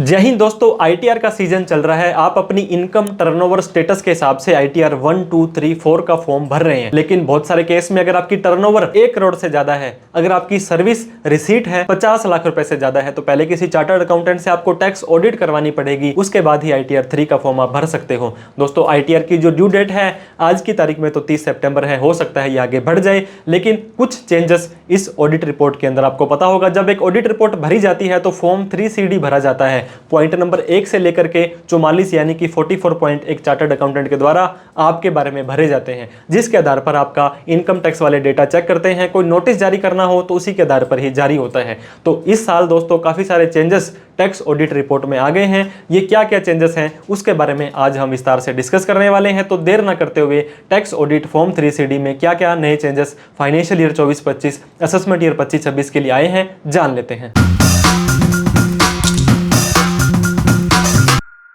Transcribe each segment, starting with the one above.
जय हिंद दोस्तों, आईटीआर का सीजन चल रहा है। आप अपनी इनकम टर्नओवर स्टेटस के हिसाब से आईटीआर 1, 2, 3, 4 का फॉर्म भर रहे हैं, लेकिन बहुत सारे केस में अगर आपकी टर्नओवर 1 करोड़ से ज्यादा है, अगर आपकी सर्विस रिसीट है 50 लाख रुपए से ज्यादा है, तो पहले किसी चार्टर्ड अकाउंटेंट से आपको टैक्स ऑडिट करवानी पड़ेगी। उसके बाद ही आईटीआर 3 का फॉर्म आप भर सकते हो। दोस्तों, आईटीआर की जो ड्यू डेट है आज की तारीख में तो 30 सितंबर है। हो सकता है ये आगे बढ़ जाए, लेकिन कुछ चेंजेस इस ऑडिट रिपोर्ट के अंदर आपको पता होगा। जब एक ऑडिट रिपोर्ट भरी जाती है तो फॉर्म 3CD भरा जाता है। पॉइंट नंबर 1 से लेकर के 44 यानी कि 44 पॉइंट एक चार्टर्ड अकाउंटेंट के द्वारा आपके बारे में भरे जाते हैं, जिसके आधार पर आपका इनकम टैक्स वाले डेटा चेक करते हैं। कोई नोटिस जारी करना हो तो उसी के आधार पर ही जारी होता है। तो इस साल दोस्तों काफी सारे चेंजेस टैक्स ऑडिट रिपोर्ट में आ गए हैं। ये क्या क्या चेंजेस हैं उसके बारे में आज हम विस्तार से डिस्कस करने वाले हैं। तो देर ना करते हुए टैक्स ऑडिट फॉर्म 3CD में क्या क्या नए changes financial year 24-25 assessment year 25-26 के लिए आए हैं जान लेते हैं।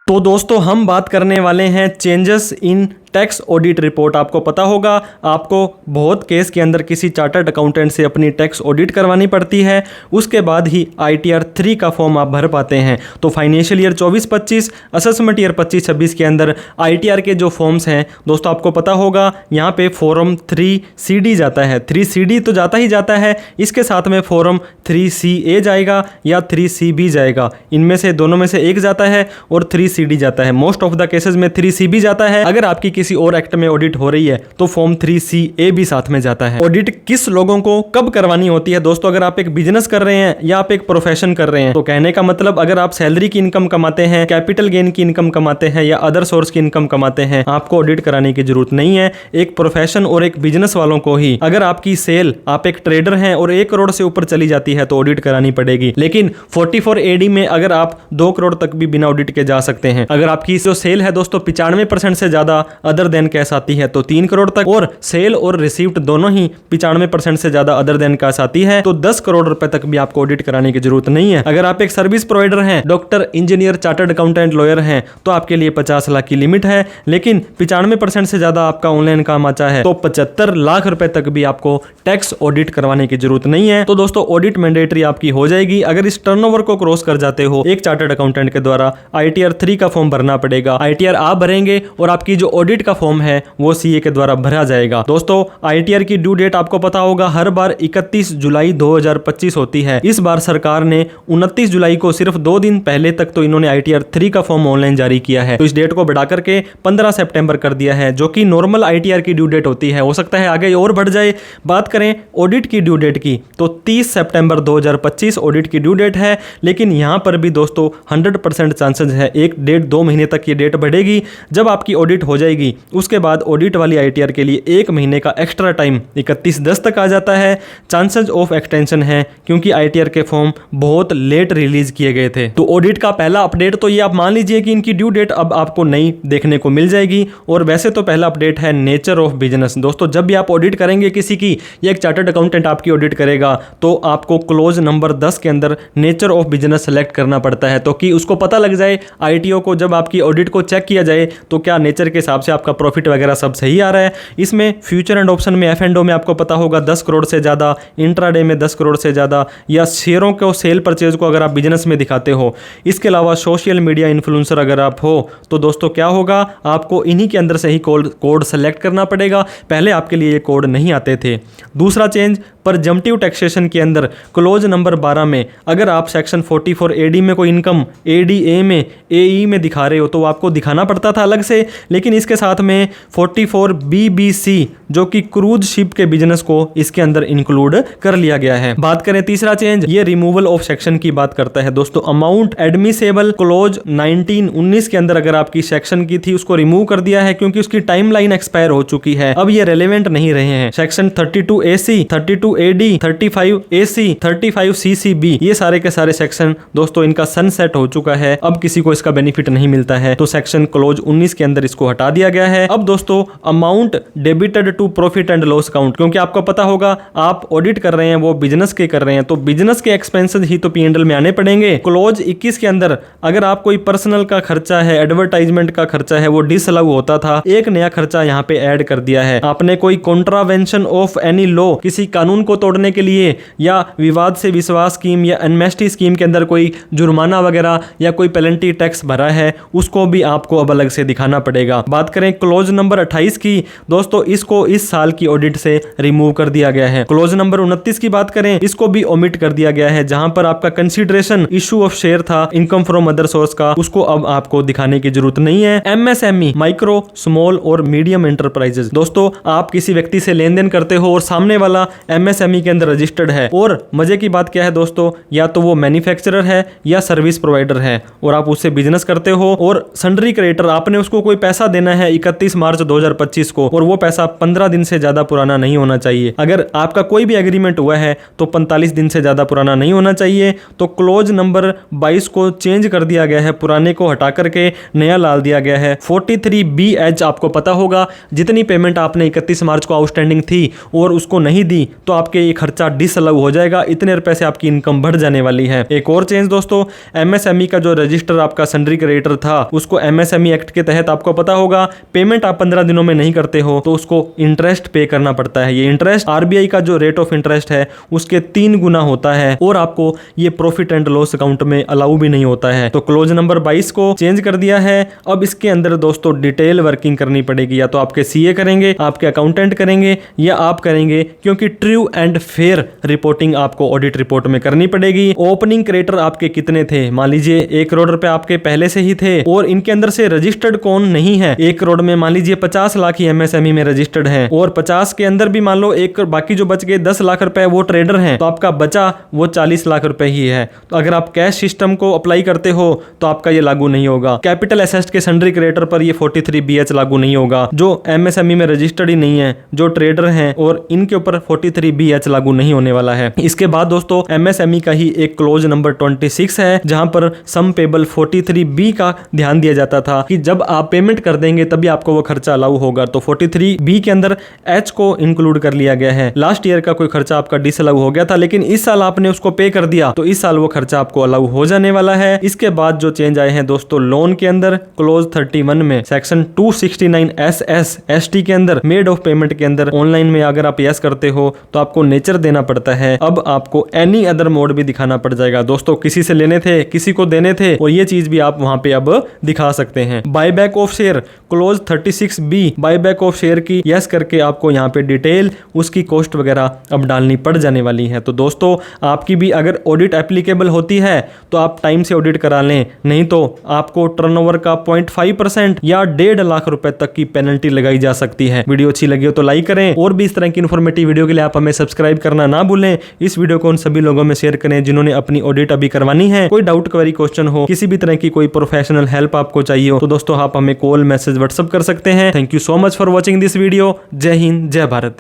तो दोस्तों हम बात करने वाले हैं changes in tax audit report. आपको पता होगा, आपको बहुत केस के अंदर किसी चार्टर्ड अकाउंटेंट से अपनी टैक्स ऑडिट करवानी पड़ती है, उसके बाद ही आईटीआर 3 का फॉर्म आप भर पाते हैं। तो फाइनेंशियल ईयर 24-25 असेसमेंट ईयर 25-26 के अंदर आईटीआर के जो फॉर्म्स हैं दोस्तों, आपको पता होगा यहाँ पे फॉर्म 3CD जाता है। 3CD तो जाता ही जाता है, इसके साथ में फॉर्म 3CA जाएगा या 3CB जाएगा। इनमें से दोनों में से एक जाता है और 3CD जाता है। मोस्ट ऑफ द केसेस में 3CB जाता है। अगर आपकी किसी और एक्ट में ऑडिट हो रही है तो फॉर्म 3CA भी साथ में जाता है। ऑडिट किस लोगों को कब करवानी होती है दोस्तों? अगर आप एक बिजनेस कर रहे हैं या आप एक प्रोफेशन कर रहे हैं, तो कहने का मतलब अगर आप सैलरी की इनकम कमाते हैं, कैपिटल गेन की इनकम कमाते हैं या अदर सोर्स की इनकम कमाते हैं, आपको ऑडिट कराने की जरूरत नहीं है। एक प्रोफेशन और एक बिजनेस वालों को ही, अगर आपकी सेल, आप एक ट्रेडर हैं और 1 करोड़ से ऊपर चली जाती है तो ऑडिट करानी पड़ेगी। लेकिन 44AD में अगर आप 2 करोड़ तक भी बिना ऑडिट के जा सकते हैं। अगर आपकी जो सेल है दोस्तों 95% से ज्यादा अदर देन कैश आती है तो 3 करोड़ तक, और सेल और रिसीव्ड दोनों ही 95% से ज्यादा अदर देन कैश आती है तो 10 करोड़ रुपए तक भी आपको ऑडिट कराने की जरूरत नहीं है। अगर आप एक सर्विस प्रोवाइडर हैं, doctor, engineer, chartered accountant, lawyer हैं, तो आपके लिए 50 लाख की लिमिट है। लेकिन 95% से ज्यादा आपका ऑनलाइन काम आता है तो 75 लाख रुपए तक भी आपको टैक्स ऑडिट करवाने की जरूरत नहीं है। तो दोस्तों ऑडिट मैंडेटरी आपकी हो जाएगी। अगर इस टर्नओवर को क्रॉस कर जाते हो, एक चार्टर्ड अकाउंटेंट के द्वारा आईटीआर 3 का फॉर्म भरना पड़ेगा। आईटीआर आप भरेंगे और आपकी जो ऑडिट का फॉर्म है वो सीए के द्वारा भरा जाएगा। दोस्तों आईटीआर की ड्यू डेट आपको पता होगा हर बार 31 जुलाई 2025 होती है। इस बार सरकार ने 29 जुलाई को, सिर्फ 2 दिन पहले तक तो इन्होंने आईटीआर 3 का फॉर्म ऑनलाइन जारी किया है। तो इस डेट को बढ़ा करके 15 सितंबर कर दिया है, जो कि नॉर्मल आईटीआर की ड्यू डेट होती है। हो सकता है आगे और बढ़ जाए। बात करें ऑडिट की ड्यू डेट की तो 30 सितंबर 2025 ऑडिट की ड्यू डेट है। लेकिन यहां पर भी दोस्तों 100% चांसेस है 1-1.5-2 महीने तक ये डेट बढ़ेगी। जब आपकी ऑडिट हो जाएगी उसके बाद ऑडिट वाली आईटीआर के लिए 1 महीने का एक्स्ट्रा टाइम 31/10 तक आ जाता है। चांसेस ऑफ एक्सटेंशन है क्योंकि आईटीआर के फॉर्म बहुत लेट रिलीज किए गए थे। तो ऑडिट का पहला अपडेट तो ये आप मान लीजिए कि इनकी ड्यू डेट अब आपको नई देखने को मिल जाएगी। और वैसे तो पहला अपडेट है नेचर ऑफ बिजनेस। दोस्तों जब भी आप ऑडिट करेंगे किसी की, या एक चार्टर्ड अकाउंटेंट आपकी ऑडिट करेगा, तो आपको क्लोज नंबर 10 के अंदर नेचर ऑफ बिजनेस सेलेक्ट करना पड़ता है, तो कि उसको पता लग जाए आईटीओ को, जब आपकी ऑडिट को चेक किया जाए तो क्या नेचर के हिसाब से आपका प्रॉफिट वगैरह सब सही आ रहा है। इसमें फ्यूचर एंड ऑप्शन में, F&O में आपको पता होगा 10 करोड़ से ज़्यादा, इंट्राडे में 10 करोड़ से ज़्यादा, या शेयरों को सेल परचेज को अगर आप बिजनेस में दिखाते हो। इसके अलावा सोशल मीडिया इन्फ्लुएंसर अगर आप हो तो दोस्तों क्या होगा, आपको इन्हीं के अंदर से ही कोड सेलेक्ट करना पड़ेगा। पहले आपके लिए ये कोड नहीं आते थे। दूसरा चेंज, परजम्पटिव टैक्सेशन के अंदर क्लोज नंबर 12 में अगर आप सेक्शन 44AD में कोई इनकम ADA में, AE में दिखा रहे हो तो आपको दिखाना पड़ता था अलग से। लेकिन इसके साथ में 44BBC जो कि क्रूज शिप के बिजनेस को इसके अंदर इंक्लूड कर लिया गया है। बात करें तीसरा चेंज, ये रिमूवल ऑफ सेक्शन की बात करता है दोस्तों। अमाउंट एडमिसेबल क्लोज 19-19 के अंदर अगर आपकी सेक्शन की थी उसको रिमूव कर दिया है क्योंकि उसकी टाइमलाइन एक्सपायर हो चुकी है। अब ये रेलेवेंट नहीं रहे हैं। Section 32AC, 32AD, 35AC, 35CCB, ये सारे के सारे सेक्शन दोस्तों इनका सनसेट हो चुका है। अब किसी को इसका बेनिफिट नहीं मिलता है। तो सेक्शन क्लोज 19 के अंदर इसको हटा दिया गया है। अब दोस्तों amount debited to profit and loss account, क्योंकि आपको पता होगा आप ऑडिट कर रहे हैं वो बिजनेस के कर रहे हैं, तो बिजनेस के एक्सपेंसेस ही तो P&L में आने पड़ेंगे। क्लोज 21 के अंदर अगर आप कोई पर्सनल का खर्चा है, एडवर्टाइजमेंट का खर्चा है, वो डिसअलाउ होता था, एक नया खर्चा यहाँ पे ऐड कर दिया है। आपने कोई कॉन्ट्रावेंशन ऑफ एनी लॉ, किसी कानून को तोड़ने के लिए या विवाद से विश्वास स्कीम या एमनेस्टी स्कीम के अंदर कोई जुर्माना वगैरह या कोई पेनल्टी टैक्स भरा है, उसको भी आपको अब अलग से दिखाना पड़ेगा। बात करें क्लोज नंबर 28 की, दोस्तों इसको इस साल की ऑडिट से रिमूव कर दिया गया है। क्लोज नंबर 29 की बात करें, इसको भी ओमिट कर दिया गया है, जहां पर आपका कंसीडरेशन इशू ऑफ शेयर था इनकम फ्रॉम अदर सोर्स का, उसको अब आपको दिखाने की जरूरत नहीं है। MSME माइक्रो स्मॉल और मीडियम एंटरप्राइजेस, दोस्तों आप किसी व्यक्ति से लेन देन करते हो और सामने वाला MSME के अंदर रजिस्टर्ड है, और मजे की बात क्या है दोस्तों, या तो वो मैन्युफैक्चरर है या सर्विस प्रोवाइडर है और आप उससे बिजनेस करते हो, और सन्ड्री क्रेडिटर आपने उसको कोई पैसा देना है 31 मार्च 2025 को, और वो पैसा 15 दिन से ज्यादा पुराना नहीं होना चाहिए। अगर आपका कोई भी एग्रीमेंट हुआ है तो 45 दिन से ज्यादा पुराना नहीं होना चाहिए। तो क्लोज नंबर 22 को चेंज कर दिया गया है, पुराने को हटा करके नया डाल दिया गया है। 43BH आपको पता होगा, जितनी पेमेंट आपने 31 मार्च को आउटस्टैंडिंग थी और उसको नहीं दी तो आपके ये खर्चा डिसअलाउ हो जाएगा, इतने रुपए से आपकी इनकम बढ़ जाने वाली है। एक और चेंज दोस्तों, MSME का जो रजिस्टर आपका सन्ड्री क्रेडिटर था, उसको MSME एक्ट के तहत आपको पता होगा पेमेंट आप 15 दिनों में नहीं करते हो तो उसको इंटरेस्ट पे करना पड़ता है। ये इंटरेस्ट RBI का जो रेट ऑफ इंटरेस्ट है उसके 3 गुना होता है, और आपको ये प्रॉफिट एंड लॉस अकाउंट में अलाउ भी नहीं होता है। तो क्लोज नंबर 22 को चेंज कर दिया है। अब इसके अंदर दोस्तों डिटेल वर्किंग करनी पड़ेगी, या तो आपके CA करेंगे, आपके अकाउंटेंट करेंगे, या आप करेंगे, क्योंकि ट्रू एंड फेयर रिपोर्टिंग आपको ऑडिट रिपोर्ट में करनी पड़ेगी। ओपनिंग क्रेडिटर आपके कितने थे, मान लीजिए 1 करोड़ रुपए आपके पहले से ही थे, और इनके अंदर से रजिस्टर्ड कौन नहीं है। 1 करोड़ में मान लीजिए 50 लाख ही MSME में रजिस्टर्ड है, और 50 के अंदर भी मान लो एक बाकी जो बच गए 10 लाख रुपए वो ट्रेडर हैं, तो आपका बचा वो 40 लाख रुपए ही है। तो अगर आप कैश सिस्टम को अप्लाई करते हो तो आपका ये लागू नहीं होगा। कैपिटल एसेट के सन्ड्री क्रेडिटर पर ये 43BH लागू नहीं होगा। जो MSME में रजिस्टर्ड ही नहीं है, जो ट्रेडर हैं, और इनके ऊपर 43BH लागू नहीं होने वाला है। इसके बाद दोस्तों MSME का ही एक क्लोज नंबर 26 है, जहां पर सम पेबल 43B का ध्यान दिया जाता था कि जब आप पेमेंट कर देंगे तभी आपको वो खर्चा अलाउ होगा। तो 43B के अंदर H को इंक्लूड कर लिया गया है। लास्ट ईयर का कोई खर्चा आपका डिसअलाउ हो गया था, लेकिन इस साल आपने उसको पे कर दिया तो इस साल वो खर्चा आपको अलाउ हो जाने वाला है। इसके बाद जो चेंज आए हैं दोस्तों लोन के अंदर, क्लोज 31 में सेक्शन 269 SS ST के अंदर मेड ऑफ पेमेंट के अंदर ऑनलाइन में अगर आप यस करते हो तो आपको नेचर देना पड़ता है। अब आपको एनी अदर मोड भी दिखाना पड़ जाएगा दोस्तों, किसी से लेने थे, किसी को देने थे, और ये चीज भी आप वहां पे अब दिखा सकते हैं। Buyback of share close 36B, buyback of share की यस करके आपको यहाँ पे डिटेल उसकी कॉस्ट वगैरह अब डालनी पड़ जाने वाली है। तो दोस्तों आपकी भी अगर ऑडिट एप्लीकेबल होती है तो आप टाइम से ऑडिट करा लें, नहीं तो आपको टर्नओवर का 0.5% या 1.5 लाख रुपए तक की पेनल्टी लगाई जा सकती है। वीडियो अच्छी लगी हो तो लाइक करें, और भी इस तरह की इन्फॉर्मेटिव वीडियो के लिए आप हमें सब्सक्राइब करना ना भूलें। इस वीडियो को उन सभी लोगों में शेयर करें जिन्होंने अपनी ऑडिट अभी करवानी है। कोई डाउट क्वेरी क्वेश्चन हो, किसी भी तरह की कोई प्रोफेशनल हेल्प आपको चाहिए हो तो दोस्तों आप हमें कॉल, मैसेज, व्हाट्सएप कर सकते हैं। Thank you so much for watching this video. जय हिंद, जय भारत।